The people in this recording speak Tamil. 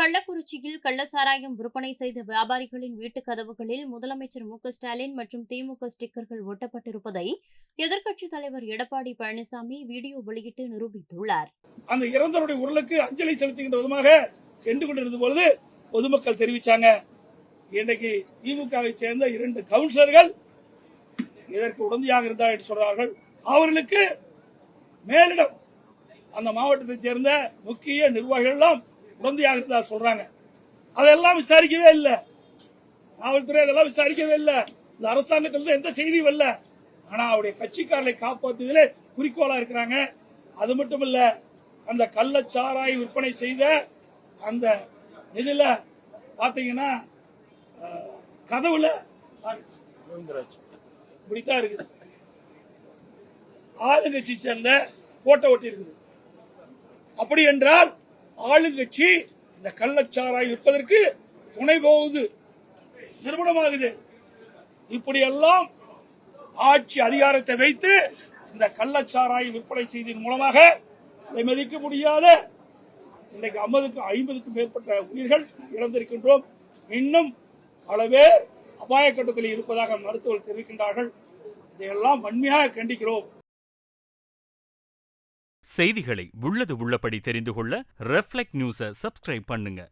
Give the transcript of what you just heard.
கள்ளக்குறிச்சியில் கள்ளசாராயம் விற்பனை செய்த வியாபாரிகளின் வீட்டுக் கதவுகளில் முதலமைச்சர் மு.க.ஸ்டாலின் மற்றும் திமுக ஸ்டிக்கர்கள் ஒட்டப்பட்டிருப்பதை எதிர்க்கட்சித் தலைவர் எடப்பாடி பழனிசாமி வீடியோ வெளியிட்டு நிரூபித்துள்ளார். அந்த இறந்தவருடைய உடலுக்கு அஞ்சலி செலுத்துகின்ற விதமாக சென்று கொண்டிருந்த பொழுது பொதுமக்கள் தெரிவித்தாங்க. இன்றைக்கு திமுகவை சேர்ந்த 2 கவுன்சிலர்கள் இதற்கு உடந்தையாக இருந்தார் என்று சொல்றார்கள். அவர்களுக்கு மேலிடம் அந்த மாவட்டத்தைச் சேர்ந்த முக்கிய நிர்வாகிகள் எல்லாம் உடந்தையாக இருந்தா சொல்றாங்க. அதெல்லாம் விசாரிக்கவே இல்லை. காவல்துறை அதெல்லாம் விசாரிக்கவே இல்லை. இந்த அரசாங்கத்திலிருந்து எந்த செய்தியும் இல்லை. ஆனா அவருடைய கட்சிக்காரர்களை காப்பாற்றுவதிலே குறிக்கோளா இருக்கிறாங்க. அது மட்டும் இல்ல, அந்த கள்ளச்சாராய விற்பனை செய்த அந்த இதுல பாத்தீங்கன்னா கதவுல இப்படித்தான் இருக்குது. ஆளுங்கட்சி சேர்ந்த போட்டோ ஒட்டி இருக்குது. அப்படி என்றால் ஆளுங்கட்சி இந்த கள்ளச்சாராய் விற்பதற்கு துணை போகுது, நிறுவனமாகுது. இப்படியெல்லாம் ஆட்சி அதிகாரத்தை வைத்து இந்த கள்ளச்சாராய் விற்பனை செய்ததன் மூலமாக மதிக்க முடியாத இன்றைக்கு 50க்கும் மேற்பட்ட உயிர்கள் இழந்திருக்கின்றோம். இன்னும் பல பேர் அபாய கட்டத்தில் இருப்பதாக மருத்துவர்கள் தெரிவிக்கின்றார்கள். இதையெல்லாம் வன்மையாக கண்டிக்கிறோம். செய்திகளை உள்ளது உள்ளபடி தெரிந்து கொள்ள ரெஃப்ளெக்ட் நியூஸை சப்ஸ்கிரைப் பண்ணுங்க.